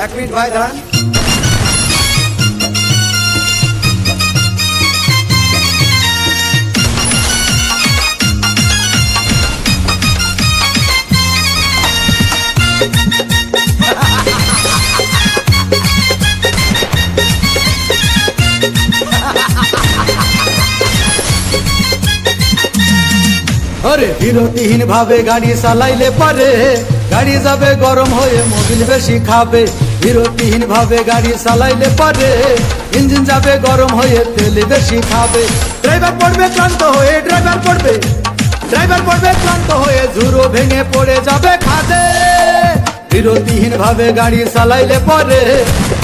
এক মিনিট ভাই দাঁড়ান। अरे বিরতিহীন ভাবে গাড়ি চালাইলে পারে গাড়ি যাবে গরম হয়ে মোবিল বেশি খাবে। বিরতিহীন ভাবে গাড়ি চালাইলে পারে ইঞ্জিন যাবে গরম হয়ে তেল বেশি খাবে। ড্রাইভার পড়বে ক্লান্ত হয়ে ড্রাইভার পড়বে ক্লান্ত হয়ে ঝুরো ভেঙে পড়ে যাবে খাদে। বিরতিহীন ভাবে গাড়ি চালাইলে পারে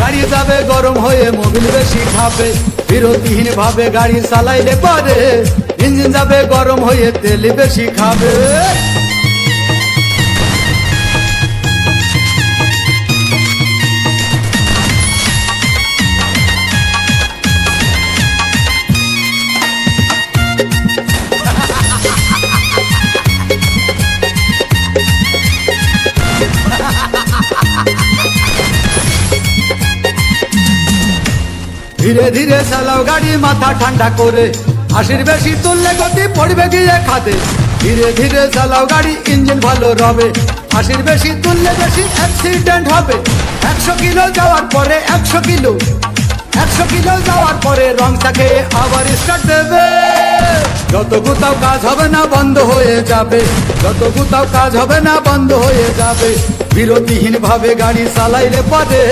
গাড়ি যাবে গরম হয়ে মোবিল বেশি খাবে। বিরতিহীন ভাবে গাড়ি চালাইলে পারে ইঞ্জিন যাবে গরম হয়ে তেল বেশি খাবে। ধীরে ধীরে চালাও গাড়ি মাথা ঠান্ডা করে, 80 বেশি তুললে গতি পড়বে গিয়ে খাদে। ধীরে ধীরে চালাও গাড়ি ইঞ্জিন ভালো রবে, 80 বেশি তুললে বেশি অ্যাক্সিডেন্ট হবে। 100 কিলো যাওয়ার পরে 100 কিলো যাওয়ার পরে রং থাকে আবার স্টার্ট দেবে। যত কোথাও কাজ হবে না বন্ধ হয়ে যাবে, যত কোথাও কাজ হবে না বন্ধ হয়ে যাবে। বিরতিহীন ভাবে গাড়ি চালাইলে পারে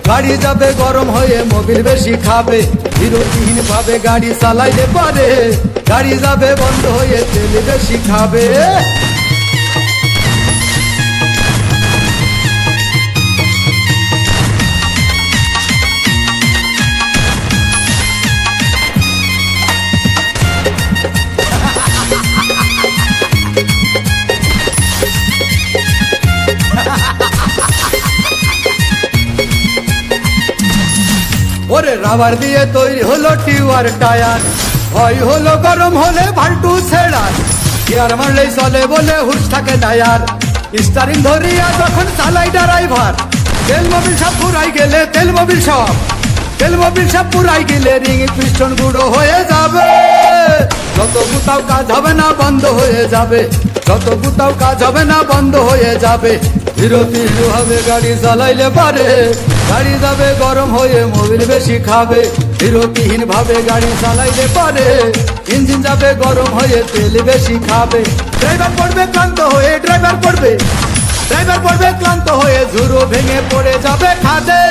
গাড়ি যাবে গরম হয়ে মোবিল বেশি খাবে। বিরতিহীন ভাবে গাড়ি চালাইলে পারে গাড়ি যাবে বন্ধ হয়ে তেল বেশি খাবে। ওরে রাবার দিয়ে তৈরি হলো টিউয়ার টায়ার, ভয় হলো গরম হলে ভাল্টু ছেড়ার। গিয়ার মারলেই চলে বলে হুশ থাকে টায়ার, স্টারিং ধরিয়া যখন চালাই ড্রাইভার। তেল মোবিল সব পুরাই গেলে তেল মোবিল সব পুরাই গেলে রিং পিস্টন গুঁড়ো হয়ে যাবে। যত কোথাও কাজ হবে না বন্ধ হয়ে যাবে, যত কোথাও কাজ হবে না বন্ধ হয়ে যাবে। বিরতিহীন ভাবে গাড়ি চালাইলে পারে গাড়ি যাবে গরম হয়ে মোবিল বেশি খাবে। বিরতিহীন ভাবে গাড়ি চালাইলে পারে ইঞ্জিন যাবে গরম হয়ে তেল বেশি খাবে। ড্রাইভার পড়বে ক্লান্ত হয়ে ড্রাইভার পড়বে ক্লান্ত হয়ে ঝুরো ভেঙে পড়ে যাবে খাদে।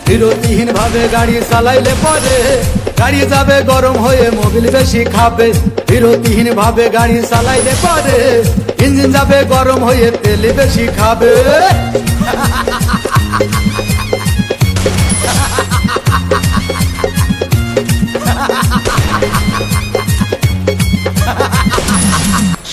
বিরতিহীন ভাবে গাড়ি চালাইলে পারে গাড়ি যাবে গরম হয়ে মোবিল বেশি খাবে। বিরতিহীন ভাবে গাড়ি চালাইলে পারে ইঞ্জিন যাবে গরম হয়ে তেল বেশি খাবে।